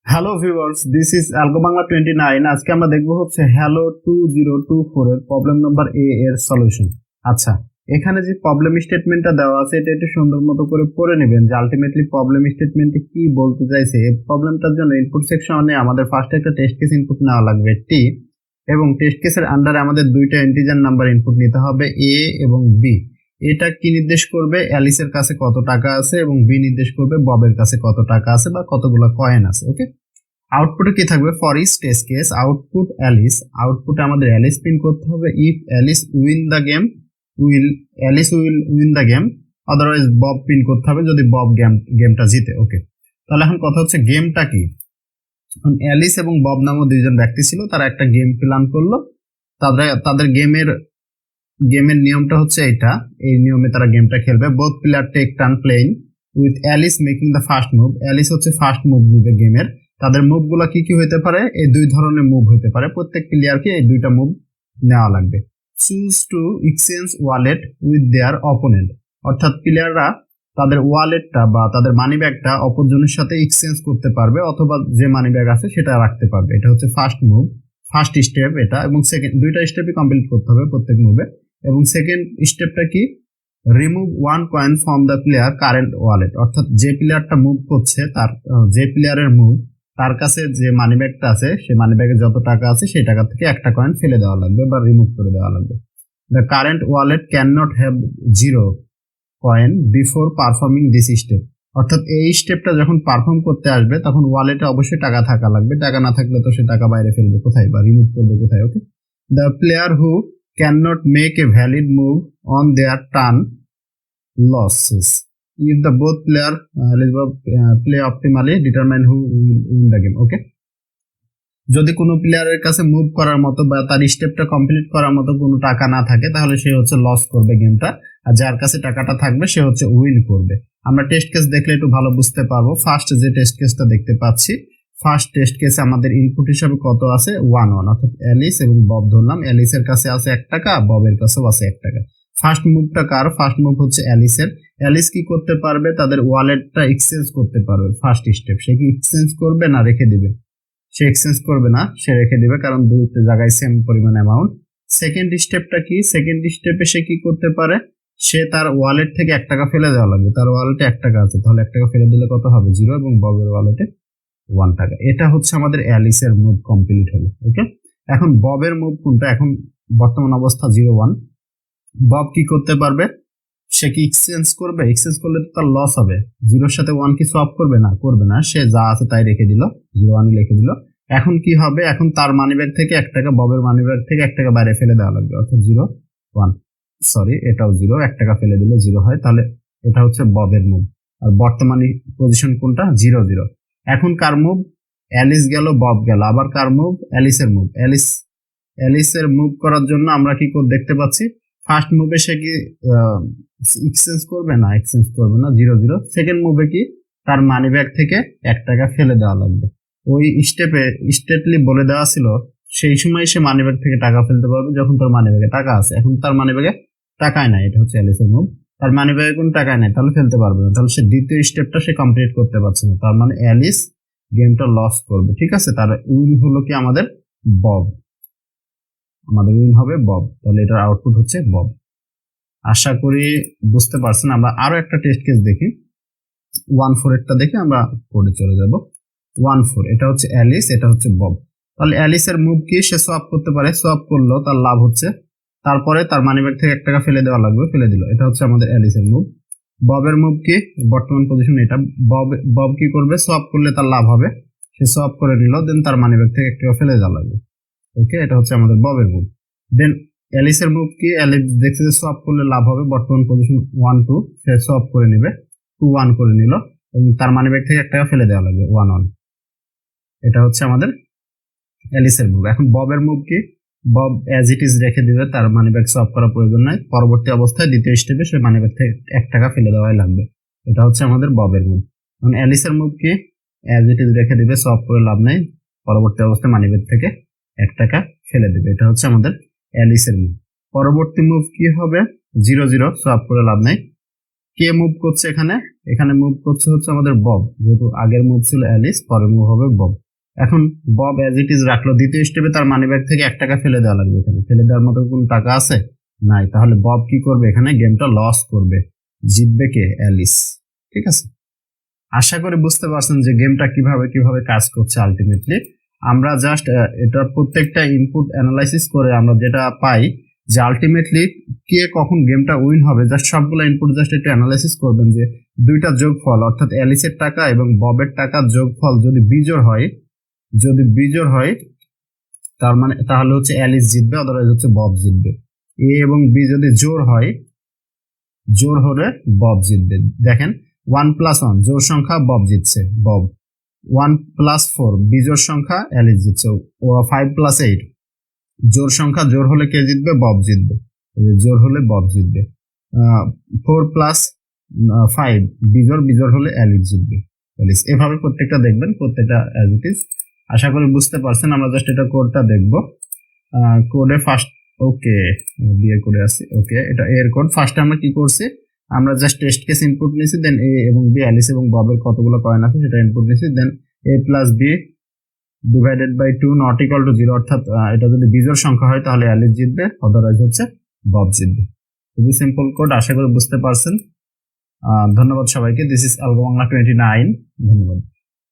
Hello viewers, this is Algo Bangla 29। আজকে আমরা দেখবো হচ্ছে হ্যালো 2024 এর প্রবলেম নাম্বার এ এর সলিউশন। আচ্ছা, এখানে যে প্রবলেম স্টেটমেন্টটা দেওয়া আছে এটা একটু সুন্দর মতো করে পড়ে নেবেন যে আলটিমেটলি প্রবলেম স্টেটমেন্টে কি বলতে চাইছে। এই প্রবলেমটার জন্য ইনপুট সেকশনে আমাদের ফার্স্টে একটা টেস্ট কেস ইনপুট নেওয়া লাগবে টি, এবং টেস্ট কেসের আন্ডারে আমাদের দুইটা ইন্টিজার নাম্বার ইনপুট নিতে হবে এ এবং বি। এটা কি নির্দেশ করবে অ্যালিসের কাছে কত টাকা আছে, এবং বি নির্দেশ করবে ববের কাছে কত টাকা আছে বা কতগুলো কয়েন আছে। ওকে, আউটপুটে কি থাকবে for each test case output Alice. আউটপুটে আমাদের অ্যালিস প্রিন্ট করতে হবে। If Alice win the game Alice will win the game, otherwise Bob print করতে হবে যদি বব গেমটা জিতে। ওকে, তাহলে এখন কথা হচ্ছে গেমটা কি। অ্যালিস এবং বব নামক দুইজন ব্যক্তি ছিল, তারা একটা গেম প্ল্যান করলো। তাদের গেমের নিয়মটা হচ্ছে এটা, এই নিয়মে তারা গেমটা খেলবে। Both player take turn playing with Alice making the first move. Alice হচ্ছে ফার্স্ট মুভ নিবে গেমের। তাদের মুভগুলো কি কি হতে পারে, এই দুই ধরনের মুভ হতে পারে। প্রত্যেক প্লেয়ারকে এই দুইটা মুভ নেওয়া লাগবে। Choose to exchange wallet with their opponent, অর্থাৎ প্লেয়াররা তাদের ওয়ালেটটা বা তাদের মানি ব্যাগটা অপরজনের সাথে এক্সচেঞ্জ করতে পারবে, অথবা যে মানি ব্যাগ আছে সেটা রাখতে পারবে। এটা হচ্ছে ফার্স্ট মুভ, ফার্স্ট স্টেপ এটা। এবং সেকেন্ড দুইটা স্টেপই কমপ্লিট করতে হবে প্রত্যেক মুভে। এবং সেকেন্ড স্টেপটা কি, remove one coin from the player current wallet, অর্থাৎ যে প্লেয়ারটা মুভ করছে তার যে প্লেয়ারের মুভ তার কাছে যে মানি ব্যাগটা আছে সেই মানি ব্যাগে যত টাকা আছে সেই টাকা থেকে একটা কয়েন ফেলে দেওয়া লাগবে বা রিমুভ করে দেওয়া লাগবে। The current wallet can not have zero coin before performing this step, অর্থাৎ এই স্টেপটা যখন পারফর্ম করতে আসবে তখন ওয়ালেটে অবশ্যই টাকা থাকা লাগবে। টাকা না থাকলে তো সে টাকা বাইরে ফেলবে কোথায় বা রিমুভ করবে কোথায়। Okay, the player who cannot make a valid move on their turn losses if the both player play optimally determine who will win the game. Okay, যদি কোনো প্লেয়ারের কাছে মুভ করার মতো বা তার স্টেপটা কমপ্লিট করার মতো কোনো টাকা না থাকে তাহলে সে হচ্ছে লস করবে গেমটা, আর যার কাছে টাকাটা থাকবে সে হচ্ছে উইন করবে। আমরা টেস্ট কেস দেখলে একটু ভালো বুঝতে পারবো। ফার্স্ট যে টেস্ট কেসটা দেখতে পাচ্ছি, ফার্স্ট টেস্ট কেসে আমাদের ইনপুট হিসাবে কত আছে 1 অর্থাৎ অ্যালিস এবং বব ধরলাম। অ্যালিসের কাছে আছে 1 টাকা, ববের কাছেও আছে 1 টাকা। ফার্স্ট মুভটা কার, ফার্স্ট মুভ হচ্ছে অ্যালিসের। অ্যালিস কি করতে পারবে, তাদের ওয়ালেটটা এক্সচেঞ্জ করতে পারবে। ফার্স্ট স্টেপ সে কি এক্সচেঞ্জ করবে না রেখে দিবে, সে এক্সচেঞ্জ করবে না, সে রেখে দিবে, কারণ দুইটা জায়গায় সেম পরিমাণ অ্যামাউন্ট। সেকেন্ড স্টেপটা কি, সেকেন্ড স্টেপে সে কি করতে পারে, সে তার ওয়ালেট থেকে 1 টাকা ফেলে দেওয়া লাগবে। তার ওয়ালেটে 1 টাকা আছে, তাহলে 1 টাকা ফেলে দিলে কত হবে 0, এবং ববের ওয়ালেটে 1 টাকা। এটা হচ্ছে আমাদের অ্যালিসের মুভ কমপ্লিট হলো। ওকে, এখন ববের মুভ কোনটা, এখন বর্তমান অবস্থা 0-1। বব কি করতে পারবে, সে কি এক্সচেঞ্জ করবে, এক্সচেঞ্জ করলে তো তার লস হবে। 0-র সাথে 1 কি সোয়াপ করবে না, করবে না, সে যা আছে তাই রেখে দিল, 0-1 লিখে দিল। এখন কি হবে, এখন তার মানিব্যাগ থেকে 1 টাকা, ববের মানিব্যাগ থেকে 1 টাকা বাইরে ফেলে দেওয়া লাগবে, অর্থাৎ 0-1। সরি, এটাও 0, 1 টাকা ফেলে দিলে 0 হয়, তাহলে এটা হচ্ছে ববের মুভ। আর বর্তমানে পজিশন কোনটা, 0-0। এখন কার মুভ, অ্যালিস গেল, বব গেল, আবার কার মুভ, অ্যালিসের মুভ। অ্যালিসের মুভ করার জন্য আমরা কি দেখতে পাচ্ছি, ফার্স্ট মুভে সে কি এক্সচেঞ্জ করবে না, এক্সচেঞ্জ করবে না, 0-0। সেকেন্ড মুভে কি, তার মানি ব্যাগ থেকে 1 টাকা ফেলে দেওয়া লাগবে। ওই স্টেপে স্টেটলি বলে দেওয়া ছিল সেই সময় সে মানি ব্যাগ থেকে টাকা ফেলতে পারবে যখন তার মানি ব্যাগে টাকা আছে। এখন তার মানি ব্যাগে টাকায় নাই, এটা হচ্ছে অ্যালিসের মুভ। তার মানি ব্যাগে কোনো টাকায় নাই, তাহলে ফেলতে পারবে না, তাহলে সে দ্বিতীয় স্টেপটা সে কমপ্লিট করতে পারছে না। তার মানে অ্যালিস গেমটা লস করবে। ঠিক আছে, তার উইন হলো কি আমাদের বব, আমাদের উইন হবে বব, তাহলে এটার আউটপুট হচ্ছে বব। আশা করি বুঝতে পারছেন। আমরা আরো একটা টেস্ট কেস দেখি, 1-4 এরটা দেখে আমরা কোডে চলে যাব। 1-4 এটা হচ্ছে অ্যালিস, এটা হচ্ছে বব। তাহলে অ্যালিসের মুভ কি, সে সোয়াপ করতে পারে, সোয়াপ করলো তার লাভ হচ্ছে। তারপরে তার মানি ব্যাগ থেকে 1 টাকা ফেলে দেওয়া লাগবে, ফেলে দিল, এটা হচ্ছে আমাদের অ্যালিসের মুভ। ববের মুভ কি, বর্তমান পজিশন এটা। বব কি করবে, সোয়াপ করলে তার লাভ হবে, সে সোয়াপ করে নিল, দেন তার মানি ব্যাগ থেকে 1 টাকা ফেলে দেওয়া লাগবে। ওকে, এটা হচ্ছে আমাদের ববের মুভ। দেন অ্যালিসের মুভ কি, অ্যালিস দেখছে যে সোয়াপ করলে লাভ হবে, বর্তমান পজিশন 1-2, সে সোয়াপ করে নিবে, 2-1 করে নিল, এবং তার মানি ব্যাগ থেকে 1 টাকা ফেলে দেওয়া লাগবে, 1-1। এটা হচ্ছে আমাদের অ্যালিসের মুভ। এখন ববের মুভ কি, বব অ্যাজ ইট ইজ রেখে দিবে, তার মানি ব্যাগ সোয়াপ করার প্রয়োজন নাই, পরবর্তী অবস্থায় দ্বিতীয় স্টেপে সে মানি ব্যাগ থেকে 1 টাকা ফেলে দেওয়াই লাগবে। এটা হচ্ছে আমাদের ববের মুভ। এখন অ্যালিসের মুভ কি, অ্যাজ ইট ইজ রেখে দিবে, সোয়াপ করে লাভ নাই, পরবর্তী অবস্থায় মানি ব্যাগ থেকে 1 টাকা ফেলে দিবে। এটা হচ্ছে আমাদের অ্যালিসের মুভ। পরবর্তী মুভ কি হবে, 0-0, সোয়াপ করে লাভ নাই, কে মুভ করছে এখানে? এখানে মুভ করছে হচ্ছে আমাদের বব, যেহেতু আগের মুভ ছিল অ্যালিস, পরের মুভ হবে বব। এখন বব অ্যাজ ইট ইজ রাখলো, দ্বিতীয় স্টেপে তার মানি ব্যাগ থেকে 1 টাকা ফেলে দেওয়া লাগবে। এখানে ফেলে দেওয়ার মতো কোনো টাকা আছে? নাই। তাহলে বব কি করবে? এখানে গেমটা লস করবে। জিতবে কে? অ্যালিস। ঠিক আছে, আশা করি বুঝতে পারছেন যে গেমটা কিভাবে কিভাবে কাজ করছে। আলটিমেটলি আমরা জাস্ট এটা প্রত্যেকটা ইনপুট অ্যানালাইসিস করে আমরা যেটা পাই যে আলটিমেটলি কে কখন গেমটা উইন হবে, জাস্ট সবগুলো ইনপুট জাস্ট একটু অ্যানালাইসিস করবেন যে দুইটা যোগফল অর্থাৎ অ্যালিসের টাকা এবং ববের টাকার যোগফল যদি বিজোড় হয়, যদি বিজোড় হয় তার মানে তাহলে হচ্ছে অ্যালিস জিতবে, অদারওয়াইজ হচ্ছে বব জিতবে। এ এবং বি যদি জোড় হয়, জোড় হলে বব জিতবে। দেখেন 1+1 জোড় সংখ্যা, বব জিতছে, বব। 1+4 বিজোড় সংখ্যা, অ্যালিস জিতছে। 5+8 জোড় সংখ্যা, জোড় হলে কে জিতবে? বব জিতবে। জোড় হলে বব জিতবে। 4+5 বিজোড়, বিজোড় হলে অ্যালিস জিতবে, অ্যালিস। এভাবে প্রত্যেকটা দেখবেন, প্রত্যেকটা অ্যাজ ইট ইজ। আশা করি বুঝতে পারছেন। আমরা জাস্ট এটা কোডটা দেখবো। কোডে ফার্স্ট, ওকে বিয়ে করে আসি, ওকে এটা এর কোড। ফার্স্টে আমরা কি করছি? আমরা জাস্ট টেস্ট কেস ইনপুট নিয়েছি, দেন এ এবং বি, অ্যালিস এবং ববের কতগুলো কয়েন আছে সেটা ইনপুট নিয়েছি, then a+b divided by 2 not equal to 0, অর্থাৎ এটা যদি বিজোড় সংখ্যা হয় তাহলে অ্যালিস জিতবে, অদারওয়াইজ হচ্ছে বব জিতবে। খুবই সিম্পল কোড, আশা করি বুঝতে পারছেন। ধন্যবাদ সবাইকে। This is Algo Bangla 29। ধন্যবাদ।